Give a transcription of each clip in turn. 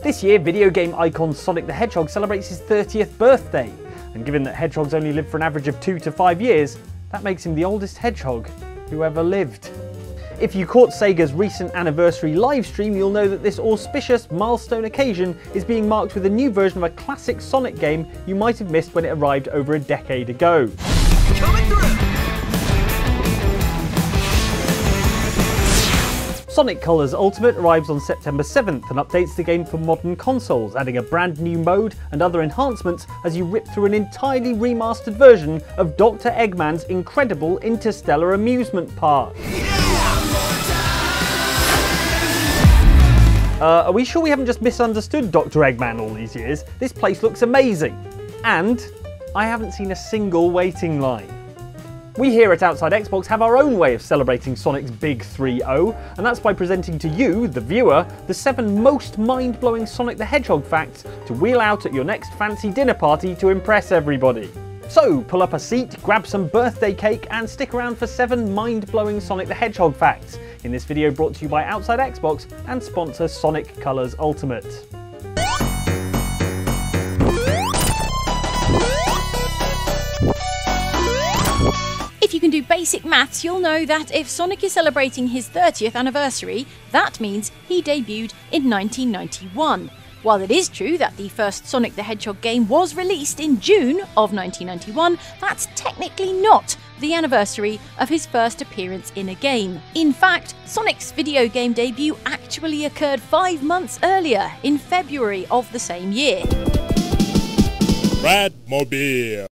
This year, video game icon Sonic the Hedgehog celebrates his 30th birthday, and given that hedgehogs only live for an average of 2 to 5 years, that makes him the oldest hedgehog who ever lived. If you caught Sega's recent anniversary livestream, you'll know that this auspicious milestone occasion is being marked with a new version of a classic Sonic game you might have missed when it arrived over a decade ago. Coming through! Sonic Colors Ultimate arrives on September 7th and updates the game for modern consoles, adding a brand new mode and other enhancements as you rip through an entirely remastered version of Dr. Eggman's incredible interstellar amusement park. Are we sure we haven't just misunderstood Dr. Eggman all these years? This place looks amazing. And I haven't seen a single waiting line. We here at Outside Xbox have our own way of celebrating Sonic's big 3-0, and that's by presenting to you, the viewer, the 7 most mind-blowing Sonic the Hedgehog facts to wheel out at your next fancy dinner party to impress everybody. So pull up a seat, grab some birthday cake, and stick around for 7 mind-blowing Sonic the Hedgehog facts, in this video brought to you by Outside Xbox and sponsor Sonic Colors Ultimate. If you can do basic maths, you'll know that if Sonic is celebrating his 30th anniversary, that means he debuted in 1991. While it is true that the first Sonic the Hedgehog game was released in June of 1991, that's technically not the anniversary of his first appearance in a game. In fact, Sonic's video game debut actually occurred 5 months earlier, in February of the same year. Radmobile.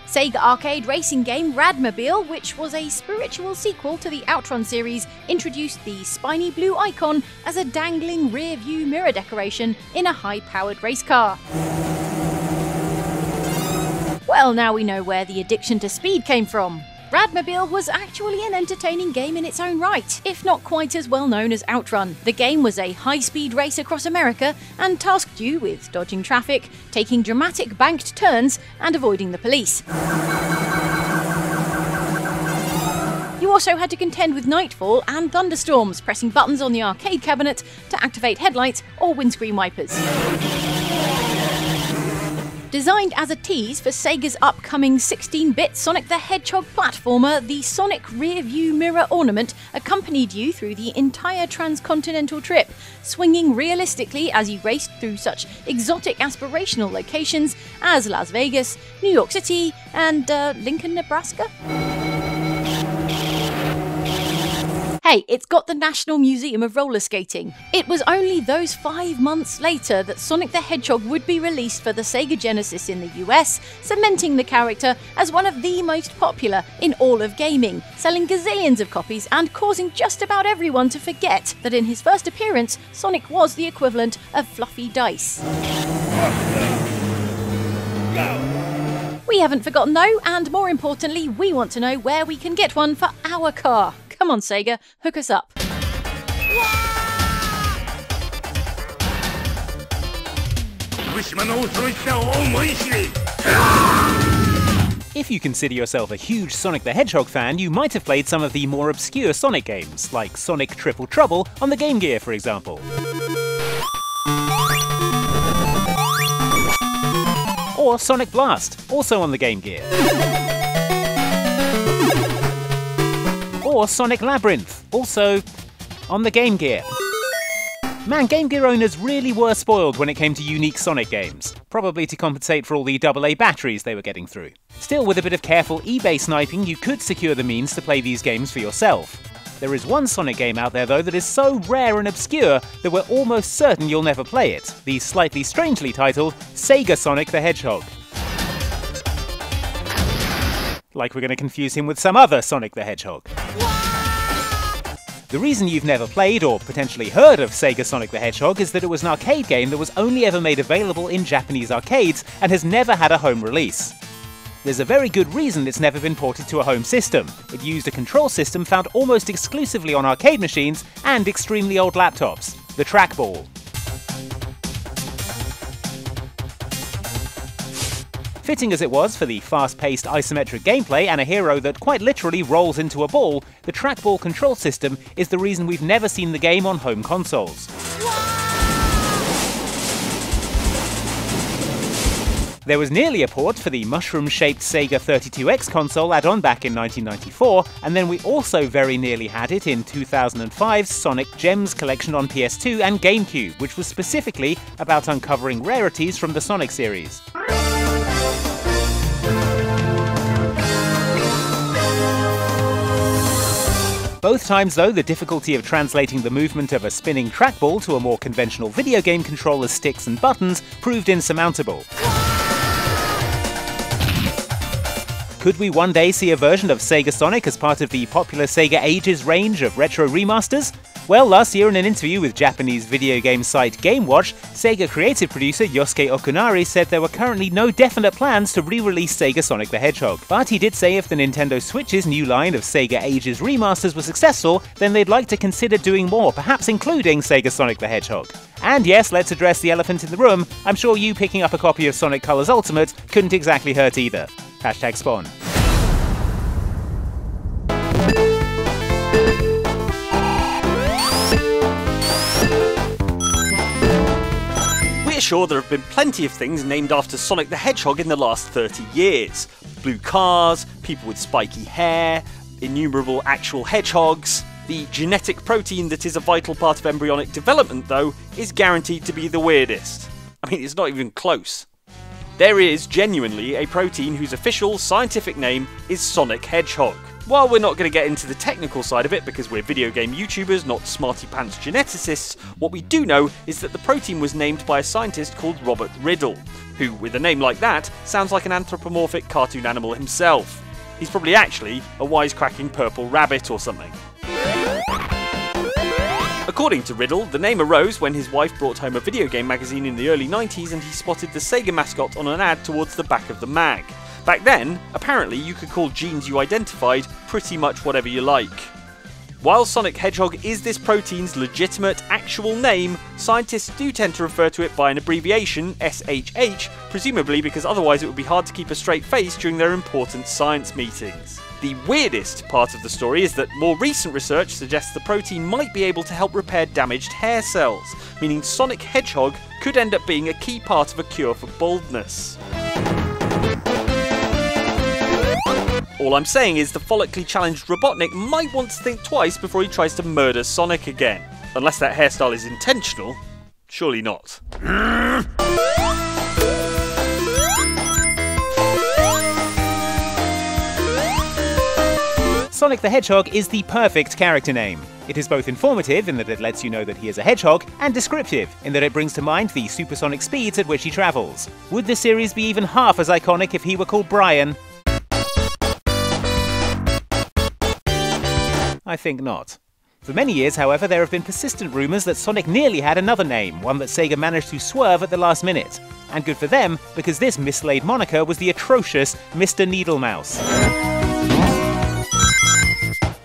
Sega arcade racing game Radmobile, which was a spiritual sequel to the Outrun series, introduced the spiny blue icon as a dangling rear-view mirror decoration in a high-powered race car. Well, now we know where the addiction to speed came from. Radmobile was actually an entertaining game in its own right, if not quite as well known as Outrun. The game was a high-speed race across America and tasked you with dodging traffic, taking dramatic banked turns, and avoiding the police. You also had to contend with nightfall and thunderstorms, pressing buttons on the arcade cabinet to activate headlights or windscreen wipers. Designed as a tease for Sega's upcoming 16-bit Sonic the Hedgehog platformer, the Sonic rear-view mirror ornament accompanied you through the entire transcontinental trip, swinging realistically as you raced through such exotic aspirational locations as Las Vegas, New York City, and Lincoln, Nebraska? Hey, it's got the National Museum of Roller Skating. It was only those 5 months later that Sonic the Hedgehog would be released for the Sega Genesis in the US, cementing the character as one of the most popular in all of gaming, selling gazillions of copies and causing just about everyone to forget that in his first appearance, Sonic was the equivalent of fluffy dice. We haven't forgotten though, and more importantly, we want to know where we can get one for our car. Come on Sega, hook us up. If you consider yourself a huge Sonic the Hedgehog fan, you might have played some of the more obscure Sonic games, like Sonic Triple Trouble on the Game Gear for example. Or Sonic Blast, also on the Game Gear. Or Sonic Labyrinth, also on the Game Gear. Man, Game Gear owners really were spoiled when it came to unique Sonic games, probably to compensate for all the AA batteries they were getting through. Still, with a bit of careful eBay sniping, you could secure the means to play these games for yourself. There is one Sonic game out there though that is so rare and obscure that we're almost certain you'll never play it, the slightly strangely titled Sega Sonic the Hedgehog. Like we're going to confuse him with some other Sonic the Hedgehog. The reason you've never played or potentially heard of Sega Sonic the Hedgehog is that it was an arcade game that was only ever made available in Japanese arcades and has never had a home release. There's a very good reason it's never been ported to a home system. It used a control system found almost exclusively on arcade machines and extremely old laptops, the trackball. Fitting as it was for the fast-paced isometric gameplay and a hero that quite literally rolls into a ball, the trackball control system is the reason we've never seen the game on home consoles. There was nearly a port for the mushroom-shaped Sega 32X console add-on back in 1994, and then we also very nearly had it in 2005's Sonic Gems collection on PS2 and GameCube, which was specifically about uncovering rarities from the Sonic series. Both times, though, the difficulty of translating the movement of a spinning trackball to a more conventional video game controller's sticks and buttons proved insurmountable. Could we one day see a version of Sega Sonic as part of the popular Sega Ages range of retro remasters? Well, last year in an interview with Japanese video game site GameWatch, Sega creative producer Yosuke Okunari said there were currently no definite plans to re-release Sega Sonic the Hedgehog. But he did say if the Nintendo Switch's new line of Sega Ages remasters were successful, then they'd like to consider doing more, perhaps including Sega Sonic the Hedgehog. And yes, let's address the elephant in the room. I'm sure you picking up a copy of Sonic Colors Ultimate couldn't exactly hurt either. #Spawn. We're sure there have been plenty of things named after Sonic the Hedgehog in the last 30 years. Blue cars, people with spiky hair, innumerable actual hedgehogs. The genetic protein that is a vital part of embryonic development, though, is guaranteed to be the weirdest. I mean, it's not even close. There is genuinely a protein whose official scientific name is Sonic Hedgehog. While we're not going to get into the technical side of it because we're video game YouTubers, not smarty pants geneticists, what we do know is that the protein was named by a scientist called Robert Riddle, who, with a name like that, sounds like an anthropomorphic cartoon animal himself. He's probably actually a wisecracking purple rabbit or something. According to Riddle, the name arose when his wife brought home a video game magazine in the early 90s and he spotted the Sega mascot on an ad towards the back of the mag. Back then, apparently you could call genes you identified pretty much whatever you like. While Sonic Hedgehog is this protein's legitimate, actual name, scientists do tend to refer to it by an abbreviation, SHH, presumably because otherwise it would be hard to keep a straight face during their important science meetings. The weirdest part of the story is that more recent research suggests the protein might be able to help repair damaged hair cells, meaning Sonic Hedgehog could end up being a key part of a cure for baldness. All I'm saying is the follically challenged Robotnik might want to think twice before he tries to murder Sonic again. Unless that hairstyle is intentional. Surely not. Sonic the Hedgehog is the perfect character name. It is both informative in that it lets you know that he is a hedgehog, and descriptive in that it brings to mind the supersonic speeds at which he travels. Would the series be even half as iconic if he were called Brian? I think not. For many years, however, there have been persistent rumours that Sonic nearly had another name, one that Sega managed to swerve at the last minute. And good for them, because this mislaid moniker was the atrocious Mr. Needlemouse.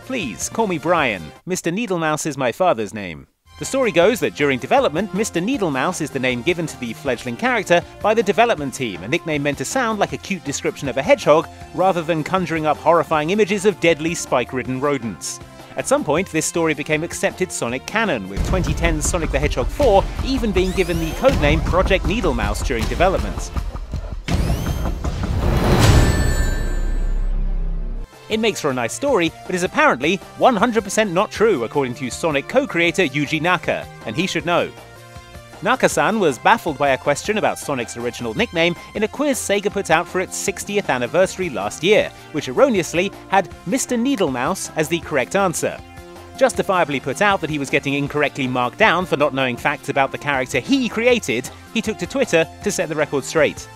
Please, call me Brian. Mr. Needlemouse is my father's name. The story goes that during development, Mr. Needlemouse is the name given to the fledgling character by the development team, a nickname meant to sound like a cute description of a hedgehog, rather than conjuring up horrifying images of deadly spike-ridden rodents. At some point, this story became accepted Sonic canon, with 2010's Sonic the Hedgehog 4 even being given the codename Project Needlemouse during development. It makes for a nice story, but is apparently 100% not true according to Sonic co-creator Yuji Naka, and he should know. Naka-san was baffled by a question about Sonic's original nickname in a quiz Sega put out for its 60th anniversary last year, which erroneously had Mr. Needlemouse as the correct answer. Justifiably put out that he was getting incorrectly marked down for not knowing facts about the character he created, he took to Twitter to set the record straight.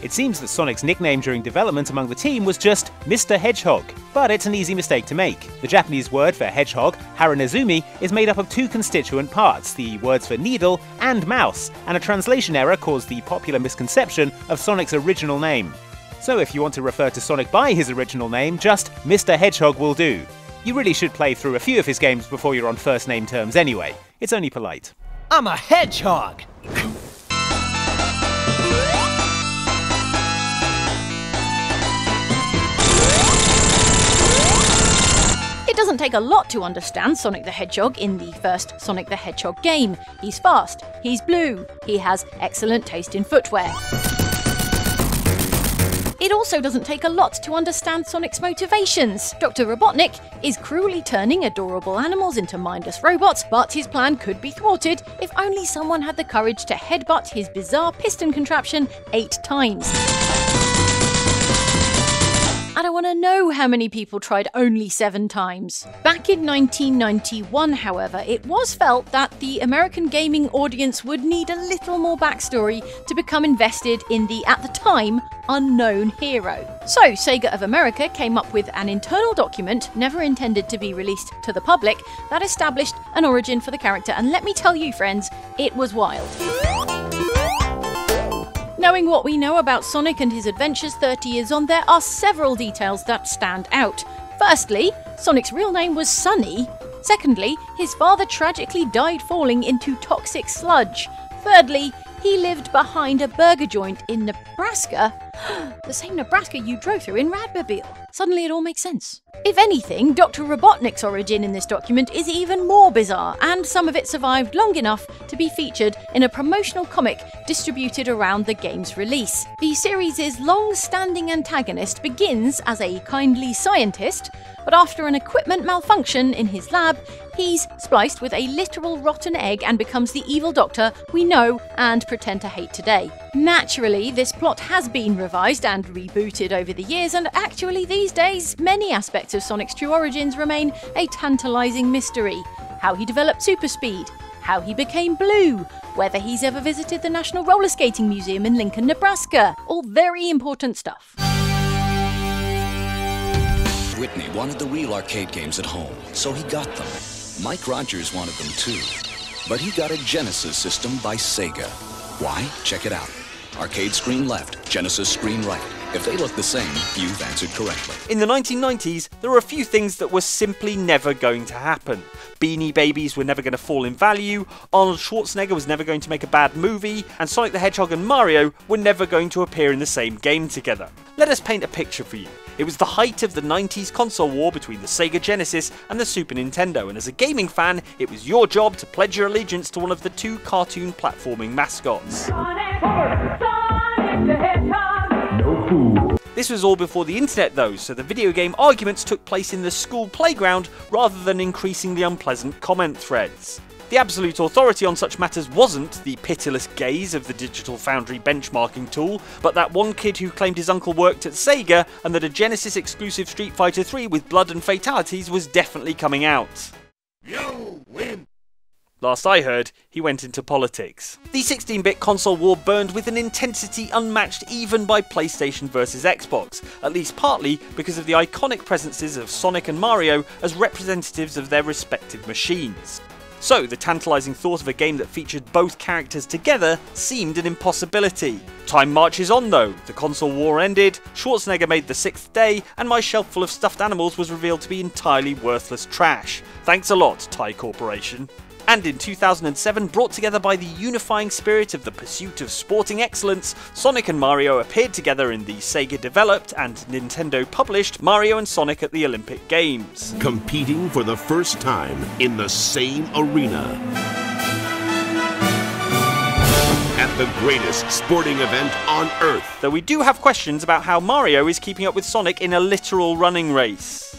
It seems that Sonic's nickname during development among the team was just Mr. Hedgehog, but it's an easy mistake to make. The Japanese word for hedgehog, haranezumi, is made up of two constituent parts, the words for needle and mouse, and a translation error caused the popular misconception of Sonic's original name. So if you want to refer to Sonic by his original name, just Mr. Hedgehog will do. You really should play through a few of his games before you're on first name terms anyway. It's only polite. I'm a hedgehog! It doesn't take a lot to understand Sonic the Hedgehog in the first Sonic the Hedgehog game. He's fast, he's blue, he has excellent taste in footwear. It also doesn't take a lot to understand Sonic's motivations. Dr. Robotnik is cruelly turning adorable animals into mindless robots, but his plan could be thwarted if only someone had the courage to headbutt his bizarre piston contraption 8 times. I don't want to know how many people tried only 7 times. Back in 1991, however, it was felt that the American gaming audience would need a little more backstory to become invested in the, at the time, unknown hero. So, Sega of America came up with an internal document, never intended to be released to the public, that established an origin for the character, and let me tell you, friends, it was wild. Knowing what we know about Sonic and his adventures 30 years on, there are several details that stand out. Firstly, Sonic's real name was Sonny. Secondly, his father tragically died falling into toxic sludge. Thirdly, he lived behind a burger joint in Nebraska. The same Nebraska you drove through in Radmobile. Suddenly it all makes sense. If anything, Dr. Robotnik's origin in this document is even more bizarre, and some of it survived long enough to be featured in a promotional comic distributed around the game's release. The series' long-standing antagonist begins as a kindly scientist, but after an equipment malfunction in his lab, he's spliced with a literal rotten egg and becomes the evil doctor we know and pretend to hate today. Naturally, this plot has been revised and rebooted over the years, and actually these days, many aspects of Sonic's true origins remain a tantalising mystery. How he developed super speed, how he became blue, whether he's ever visited the National Roller Skating Museum in Lincoln, Nebraska. All very important stuff. Whitney wanted the real arcade games at home, so he got them. Mike Rogers wanted them too, but he got a Genesis system by Sega. Why? Check it out. Arcade screen left, Genesis screen right. If they look the same, you've answered correctly. In the 1990s, there were a few things that were simply never going to happen. Beanie Babies were never going to fall in value, Arnold Schwarzenegger was never going to make a bad movie, and Sonic the Hedgehog and Mario were never going to appear in the same game together. Let us paint a picture for you. It was the height of the 90s console war between the Sega Genesis and the Super Nintendo, and as a gaming fan, it was your job to pledge your allegiance to one of the 2 cartoon platforming mascots. Sonic the Hedgehog. No fool. This was all before the internet though, so the video game arguments took place in the school playground rather than increasingly unpleasant comment threads. The absolute authority on such matters wasn't the pitiless gaze of the Digital Foundry benchmarking tool, but that one kid who claimed his uncle worked at Sega and that a Genesis exclusive Street Fighter 3 with blood and fatalities was definitely coming out. You win! Last I heard, he went into politics. The 16-bit console war burned with an intensity unmatched even by PlayStation versus Xbox, at least partly because of the iconic presences of Sonic and Mario as representatives of their respective machines. So, the tantalising thought of a game that featured both characters together seemed an impossibility. Time marches on though, the console war ended, Schwarzenegger made the 6th day, and my shelf full of stuffed animals was revealed to be entirely worthless trash. Thanks a lot, Thai Corporation. And in 2007, brought together by the unifying spirit of the pursuit of sporting excellence, Sonic and Mario appeared together in the Sega-developed and Nintendo-published Mario and Sonic at the Olympic Games. Competing for the first time in the same arena. At the greatest sporting event on Earth. Though we do have questions about how Mario is keeping up with Sonic in a literal running race.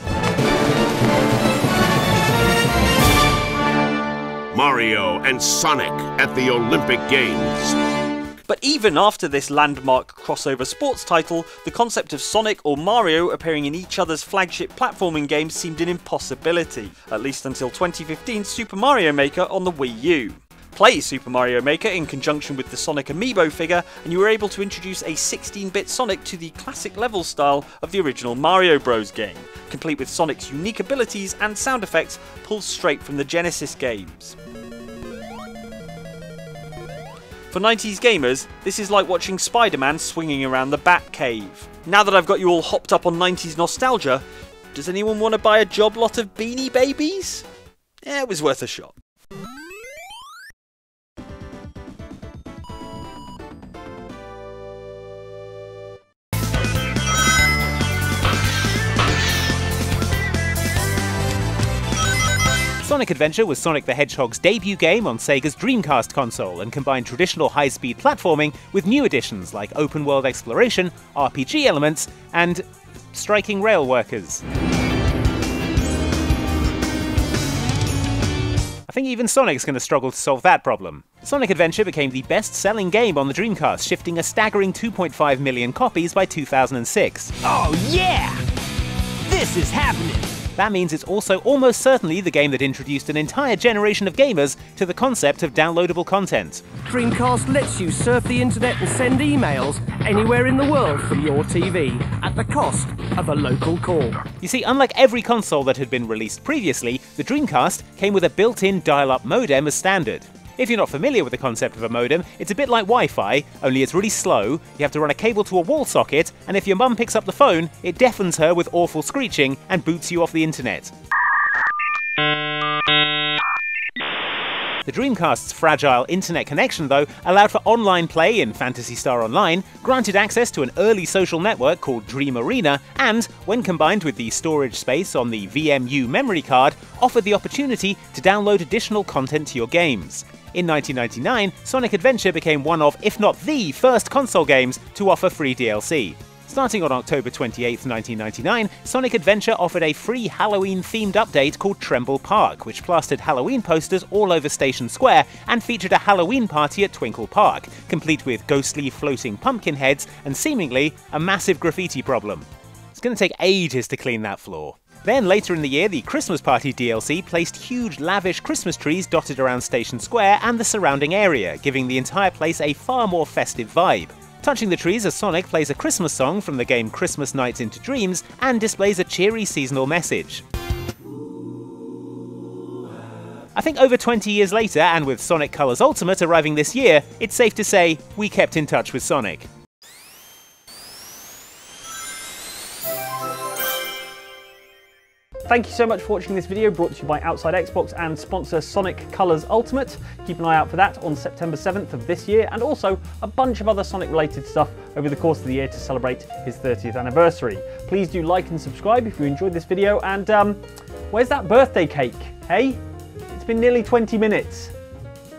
Mario and Sonic at the Olympic Games. But even after this landmark crossover sports title, the concept of Sonic or Mario appearing in each other's flagship platforming games seemed an impossibility, at least until 2015's Super Mario Maker on the Wii U. Play Super Mario Maker in conjunction with the Sonic Amiibo figure, and you were able to introduce a 16-bit Sonic to the classic level style of the original Mario Bros. Game, complete with Sonic's unique abilities and sound effects pulled straight from the Genesis games. For 90s gamers, this is like watching Spider-Man swinging around the Batcave. Now that I've got you all hopped up on 90s nostalgia, does anyone want to buy a job lot of Beanie Babies? It was worth a shot. Sonic Adventure was Sonic the Hedgehog's debut game on Sega's Dreamcast console and combined traditional high-speed platforming with new additions like open-world exploration, RPG elements, and striking rail workers. I think even Sonic's going to struggle to solve that problem. Sonic Adventure became the best-selling game on the Dreamcast, shifting a staggering 2.5 million copies by 2006. Oh yeah! This is happening! That means it's also almost certainly the game that introduced an entire generation of gamers to the concept of downloadable content. Dreamcast lets you surf the internet and send emails anywhere in the world from your TV at the cost of a local call. You see, unlike every console that had been released previously, the Dreamcast came with a built-in dial-up modem as standard. If you're not familiar with the concept of a modem, it's a bit like Wi-Fi, only it's really slow, you have to run a cable to a wall socket, and if your mum picks up the phone, it deafens her with awful screeching and boots you off the internet. The Dreamcast's fragile internet connection, though, allowed for online play in Phantasy Star Online, granted access to an early social network called Dream Arena, and, when combined with the storage space on the VMU memory card, offered the opportunity to download additional content to your games. In 1999, Sonic Adventure became one of, if not the first console games to offer free DLC. Starting on October 28, 1999, Sonic Adventure offered a free Halloween-themed update called Tremble Park, which plastered Halloween posters all over Station Square and featured a Halloween party at Twinkle Park, complete with ghostly floating pumpkin heads and seemingly a massive graffiti problem. It's going to take ages to clean that floor. Then later in the year, the Christmas Party DLC placed huge lavish Christmas trees dotted around Station Square and the surrounding area, giving the entire place a far more festive vibe. Touching the trees as Sonic plays a Christmas song from the game Christmas Nights into Dreams and displays a cheery seasonal message. I think over 20 years later, and with Sonic Colors Ultimate arriving this year, it's safe to say we kept in touch with Sonic. Thank you so much for watching this video, brought to you by Outside Xbox and sponsor Sonic Colors Ultimate. Keep an eye out for that on September 7th of this year, and also a bunch of other Sonic related stuff over the course of the year to celebrate his 30th anniversary. Please do like and subscribe if you enjoyed this video, and where's that birthday cake, hey? It's been nearly 20 minutes.